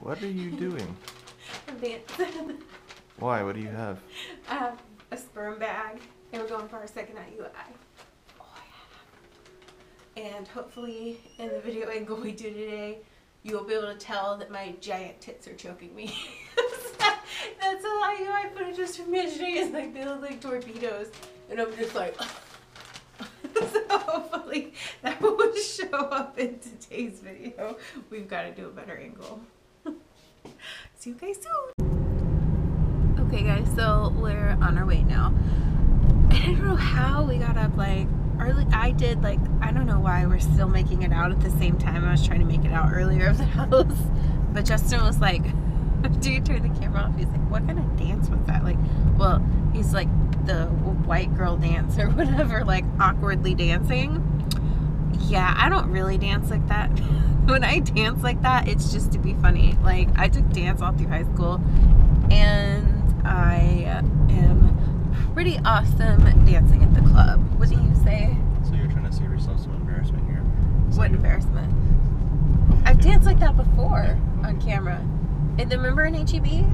What are you doing? I'm dancing. Why? What do you have? I have a sperm bag, and we're going for our second IUI. Oh, yeah. And hopefully, in the video angle we do today, you'll be able to tell that my giant tits are choking me. That's all IUI footage just from yesterday. Is like they look like torpedoes, and I'm just like. So hopefully that will show up in today's video. We've got to do a better angle. See you guys soon. Okay guys, so we're on our way now. I don't know how we got up like early. I did like, I don't know why we're still making it out at the same time. I was trying to make it out earlier of the house. But Justin was like, do you turn the camera off? He's like, what kind of dance was that? Like, well, he's like the white girl dance or whatever, like awkwardly dancing. Yeah, I don't really dance like that. When I dance like that, it's just to be funny. Like, I took dance all through high school, and I am pretty awesome dancing at the club. What do you say? So you're trying to save yourself some embarrassment here? What embarrassment? I've danced like that before on camera. And then remember in HEB?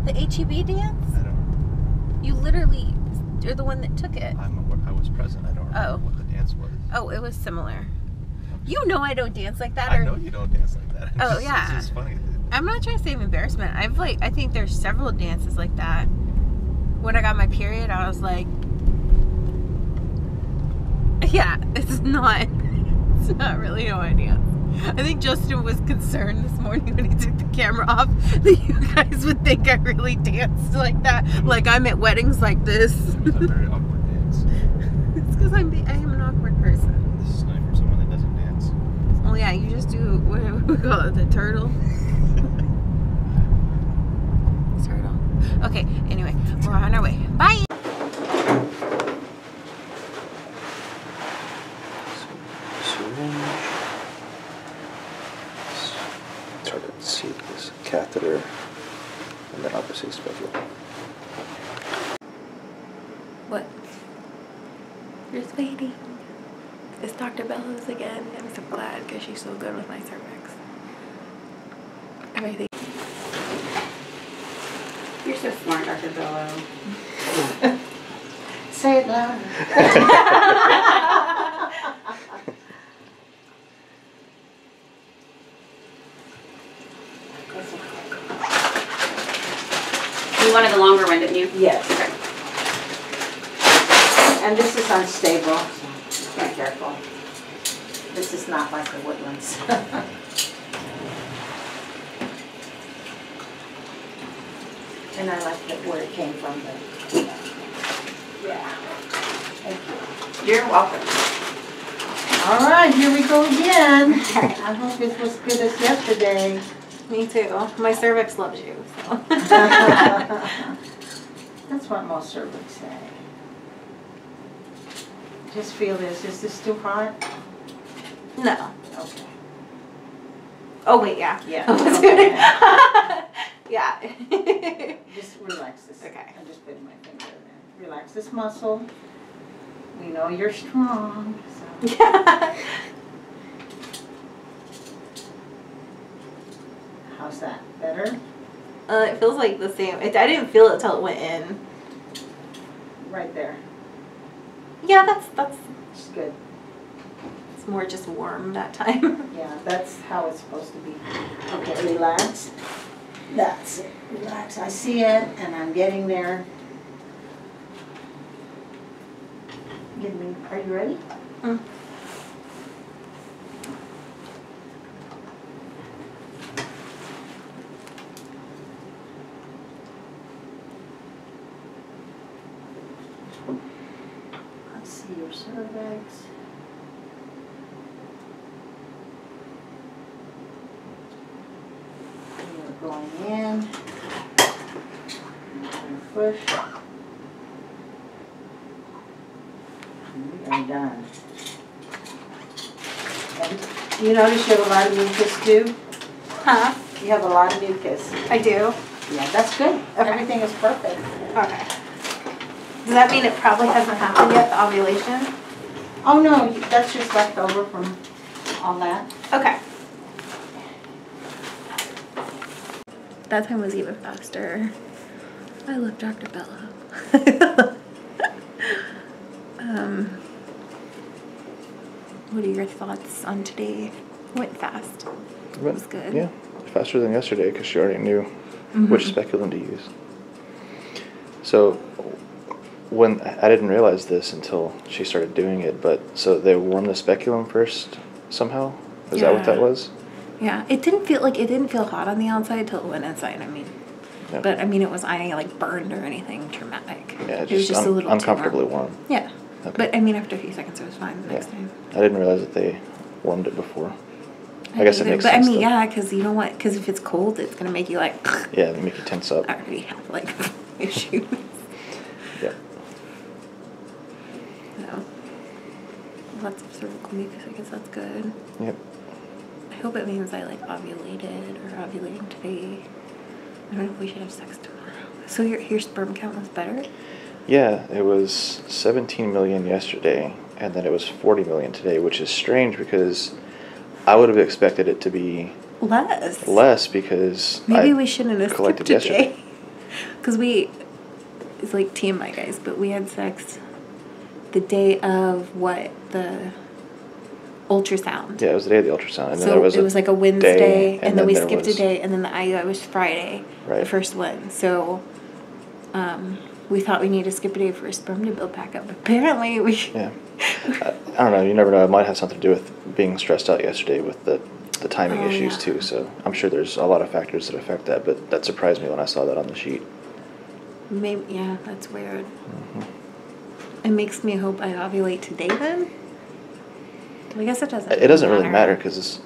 The HEB dance? I don't. You literally, you're the one that took it. I was present. I don't remember what the dance was. Oh, it was similar. You know I don't dance like that. I know you don't dance like that. Oh, yeah. It's just funny. I'm not trying to save embarrassment. I think there's several dances like that. When I got my period, I was like, yeah, it's not really how I dance. I think Justin was concerned this morning when he took the camera off that you guys would think I really danced like that. Like I'm at weddings like this. It was a very awkward dance. It's because I am an awkward person. This is nice for someone that doesn't dance. Oh yeah, you just do, what do we call it, the turtle? Turtle. Okay, anyway, we're on our way. Bye! It's hard to see this catheter, and then obviously schedule. What? You're just waiting. It's Dr. Bellows again. I'm so glad because she's so good with my cervix. Everything. You're so smart, Dr. Bellows. Say it louder. You wanted the longer one, didn't you? Yes. Okay. And this is unstable. Be careful. This is not like the Woodlands. And I like where it came from. Yeah. Thank you. You're welcome. All right, here we go again. I hope it was good as yesterday. Me too. My cervix loves you. So. That's what most cervix say. Just feel this. Is this too hot? No. Okay. Oh wait, yeah. Yeah. Okay. Okay. Yeah. Just relax this. Okay. I'm just putting my finger in there. Relax this muscle. We know you're strong. So. How's that? Better? It feels like the same. I didn't feel it till it went in. Right there. Yeah, that's. It's good. It's more just warm that time. Yeah, that's how it's supposed to be. Okay, relax. That's it. Relax. I see it, and I'm getting there. Give me. Are you ready? Mm. Let's see your cervix. You're going in. Push. We are done. And you notice you have a lot of mucus too? Huh? You have a lot of mucus. I do. Yeah, that's good. Okay. Everything is perfect. Okay. Does that mean it probably hasn't happened yet, the ovulation? Oh no, that's just left over from all that. Okay. that time was even faster. I love Dr. Bella. What are your thoughts on today? Went fast. It was good. Yeah, faster than yesterday because she already knew which speculum to use. So when I didn't realize this until she started doing it, but so they warm the speculum first somehow? Is that what that was? Yeah, it didn't feel hot on the outside till it went inside. I mean, Yeah. but I mean, it wasn't any like burned or anything traumatic. Yeah, it was just a little uncomfortably too warm. Yeah, Okay. but I mean, after a few seconds, it was fine the next Yeah. time. I didn't realize that they warmed it before. I guess it makes but sense. I mean, though. yeah, because you know what? Because if it's cold, it's gonna make you like. Yeah, they make you tense up. I already have like issues. Yeah. So, lots of cervical mucus. I guess that's good. Yep. I hope it means I like ovulated or ovulating today. I don't know if we should have sex tomorrow. So your sperm count was better? Yeah, it was 17 million yesterday, and then it was 40 million today, which is strange because I would have expected it to be less because maybe I we shouldn't have collected skipped yesterday. today. Because it's like TMI, guys, but we had sex the day of the ultrasound. Yeah, it was the day of the ultrasound, and So then there was it was like a Wednesday, day, and then we there skipped a was- day, and then the IUI was Friday, Right. the first one. So we thought we needed to skip a day for a sperm to build back up. Apparently we... Yeah. I don't know. You never know. It might have something to do with being stressed out yesterday with the timing issues yeah. too. So I'm sure there's a lot of factors that affect that, but that surprised me when I saw that on the sheet. Maybe, yeah, that's weird. Mm-hmm. It makes me hope I ovulate today then. I guess it doesn't. It doesn't really matter because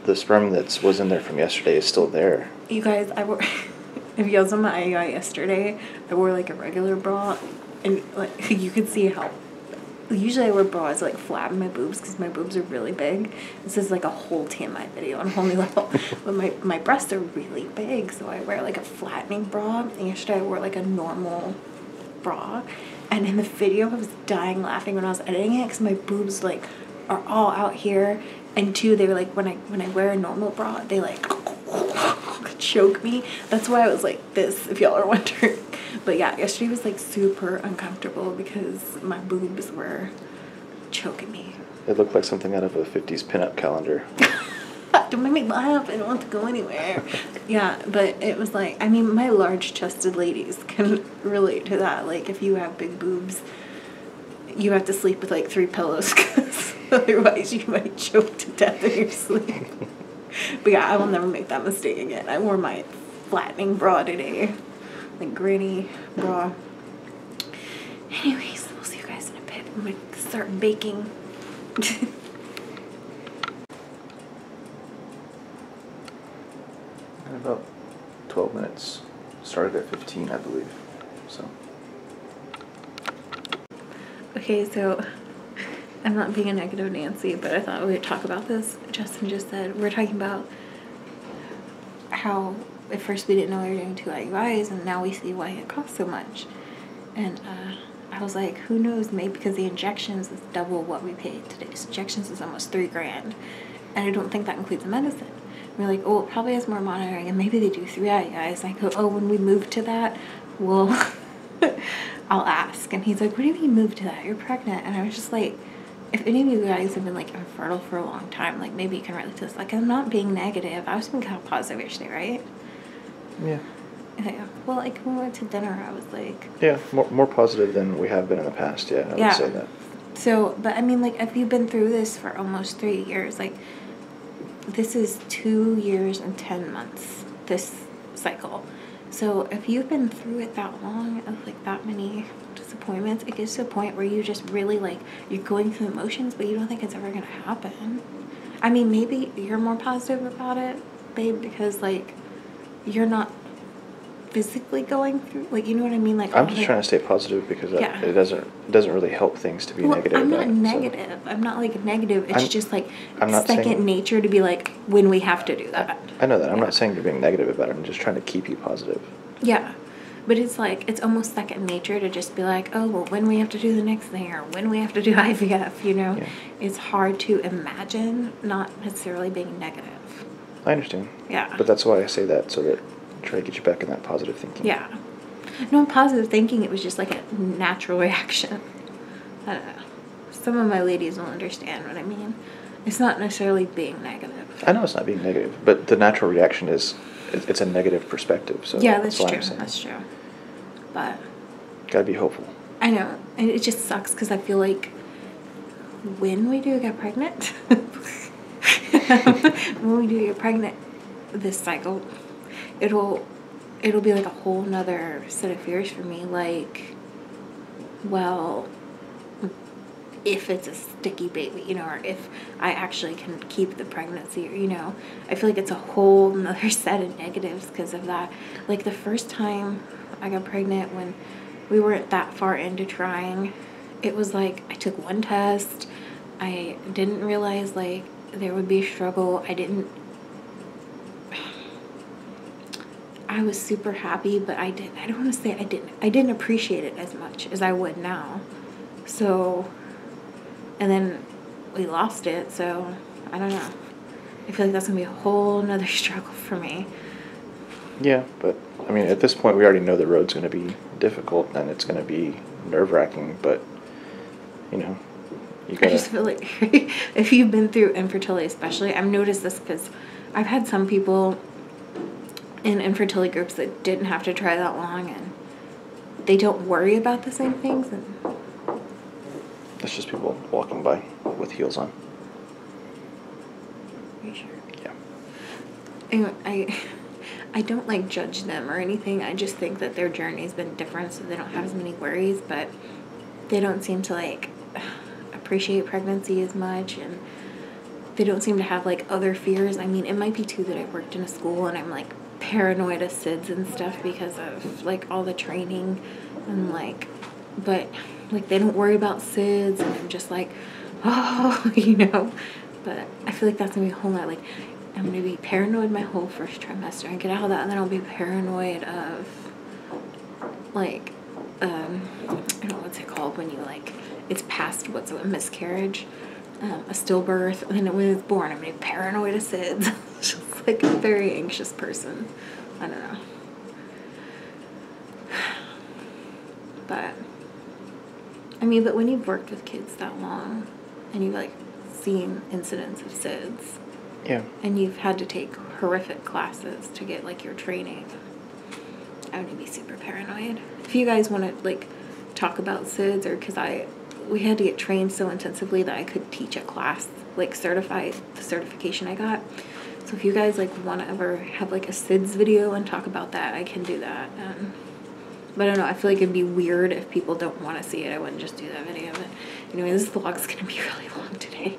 the sperm that was in there from yesterday is still there. You guys, I wore. If you guys saw my IUI yesterday, I wore like a regular bra, and like you could see how. Usually I wear bras that like flatten my boobs because my boobs are really big. This is like a whole TMI video on a whole new level. But my breasts are really big, so I wear like a flattening bra. And yesterday I wore like a normal bra, and in the video I was dying laughing when I was editing it because my boobs like are all out here, and two, they were like when I wear a normal bra they like choke me. That's why I was like this, if y'all are wondering. But yeah, yesterday was like super uncomfortable because my boobs were choking me. It looked like something out of a 50s pinup calendar. Don't make me laugh. I don't want to go anywhere. Yeah, but it was like, I mean, my large-chested ladies can relate to that. Like, if you have big boobs, you have to sleep with like 3 pillows because otherwise you might choke to death in your sleep. But yeah, I will never make that mistake again. I wore my flattening bra today. Like granny bra. Anyways, we'll see you guys in a bit. I'm gonna start baking. In about 12 minutes. Started at 15, I believe. So. Okay, so I'm not being a negative Nancy, but I thought we would talk about this. Justin just said, we're talking about how at first we didn't know we were doing 2 IUIs, and now we see why it costs so much. And I was like, who knows, maybe because the injections is double what we paid today. Injections is almost $3 grand, and I don't think that includes the medicine. We're like, oh, it probably has more monitoring, and maybe they do 3 IUIs. And I go, oh, when we move to that, well, I'll ask. And he's like, what do you mean move to that? You're pregnant. And I was just like, if any of you guys have been like infertile for a long time, like maybe you can relate to this. Like, I'm not being negative. I was being kind of positive yesterday, right? Yeah. Yeah. Well, like when we went to dinner, I was like, Yeah, more positive than we have been in the past. Yeah, I would say that. So, but I mean, like, if you've been through this for almost 3 years, like, this is 2 years and 10 months, this cycle. So if you've been through it that long, of like that many disappointments, it gets to a point where you just really like, you're going through the motions, but you don't think it's ever going to happen. I mean, maybe you're more positive about it, babe, because like, you're not physically going through, like, you know what I mean? Like, I'm just trying to stay positive because Yeah. it doesn't really help things to be negative. I'm not about, negative. So. I'm not like negative. It's just like I'm not second saying- nature to be like when we have to do that. I know that. I'm Yeah. not saying you're being negative about it. I'm just trying to keep you positive. Yeah. But it's like, it's almost second nature to just be like, oh, well, when we have to do the next thing or when we have to do IVF, you know? Yeah. It's hard to imagine not necessarily being negative. I understand. Yeah. But that's why I say that, so that try to get you back in that positive thinking. Yeah. No, positive thinking, it was just like a natural reaction. I don't know. Some of my ladies will understand what I mean. It's not necessarily being negative. I know it's not being negative, but the natural reaction is it's a negative perspective. So yeah, that's why true. I'm saying. That's true. But Gotta be hopeful. I know, and it just sucks because I feel like when we do get pregnant, when we do get pregnant this cycle, it'll be like a whole nother set of fears for me. Like, well, if it's a sticky baby, you know, or if I actually can keep the pregnancy, or, you know, I feel like it's a whole nother set of negatives because of that. Like the first time I got pregnant, when we weren't that far into trying, it was like I took one test. I didn't realize like there would be a struggle. I was super happy, but I don't want to say I didn't appreciate it as much as I would now. So, and then we lost it, so I don't know. I feel like that's gonna be a whole nother struggle for me. Yeah, but I mean, at this point, we already know the road's going to be difficult and it's going to be nerve-wracking. But you know, you gotta. I just feel like if you've been through infertility, especially, I've noticed this because I've had some people in infertility groups that didn't have to try that long, and they don't worry about the same things. And It's just people walking by with heels on. are you sure? Yeah. Anyway, I don't like judge them or anything. I just think that their journey's been different, so they don't have as many worries, but they don't seem to like appreciate pregnancy as much, and they don't seem to have like other fears. I mean, it might be too that I worked in a school and I'm like paranoid of SIDS and stuff because of like all the training and like, but like they don't worry about SIDS, and I'm just like, oh, you know. But I feel like that's gonna be a whole lot. Like, I'm gonna be paranoid my whole first trimester and get out of that, and then I'll be paranoid of like I don't know what's it called when you like it's past what's a miscarriage, a stillbirth, and then when it's born, I'm gonna be paranoid of SIDS. Just like a very anxious person. I don't know. But I mean, but when you've worked with kids that long and you've like seen incidents of SIDS, Yeah. and you've had to take horrific classes to get like your training, I would be super paranoid. If you guys want to like talk about SIDS, or because we had to get trained so intensively that I could teach a class, like certify the certification I got. So if you guys like want to ever have like a SIDS video and talk about that, I can do that. But I don't know, I feel like it'd be weird if people don't want to see it. I wouldn't just do that video. But anyway, this vlog's gonna be really long today.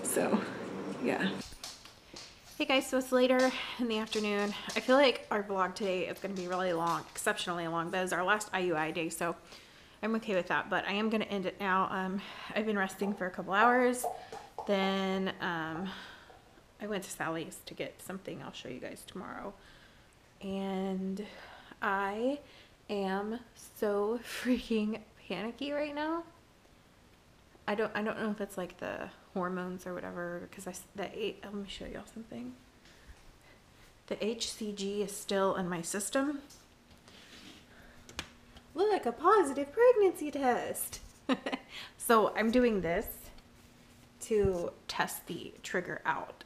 So yeah. Hey guys, so it's later in the afternoon. I feel like our vlog today is going to be really long, exceptionally long, but it's our last IUI day, so I'm okay with that, but I am going to end it now. I've been resting for a couple hours, then I went to Sally's to get something I'll show you guys tomorrow, and I am so freaking panicky right now. I don't know if it's like the hormones or whatever, because let me show y'all something. The HCG is still in my system. Look, a positive pregnancy test. So I'm doing this to test the trigger out,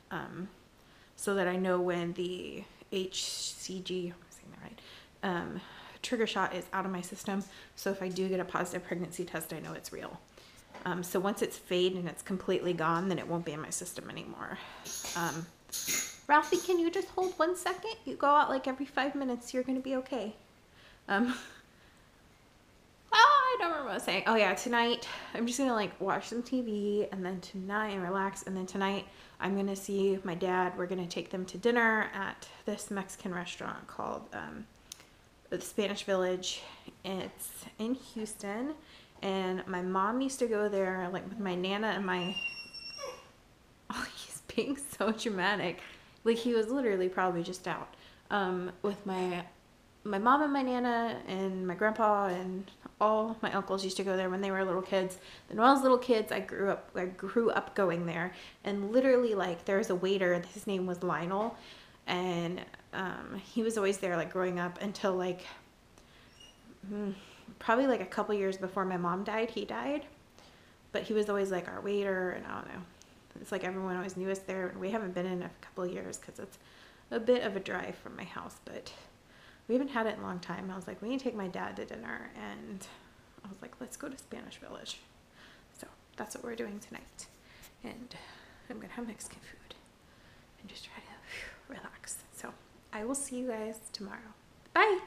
so that I know when the HCG, I'm saying that right, trigger shot is out of my system. So if I do get a positive pregnancy test, I know it's real. So once it's fade and it's completely gone, then it won't be in my system anymore. Ralphie, can you just hold 1 second? You go out like every 5 minutes. You're going to be okay. I don't remember what I was saying. Oh yeah, tonight I'm just going to like watch some TV, and then tonight and relax. And then tonight I'm going to see my dad. We're going to take them to dinner at this Mexican restaurant called the Spanish Village. It's in Houston. And my mom used to go there like with my Nana and my, oh, he's being so dramatic. Like he was literally probably just out, with my my mom and my nana and my grandpa and all my uncles used to go there when they were little kids. And when I was little kids, I grew up going there. And literally, like, there was a waiter. His name was Lionel, and he was always there, like, growing up until like probably like a couple years before my mom died. He died, but he was always like our waiter, and I don't know. It's like everyone always knew us there, and we haven't been in a couple of years because it's a bit of a drive from my house, but we haven't had it in a long time. I was like, we need to take my dad to dinner, and I was like, let's go to Spanish Village. So that's what we're doing tonight, and I'm gonna have Mexican food and just try to relax. So I will see you guys tomorrow. Bye.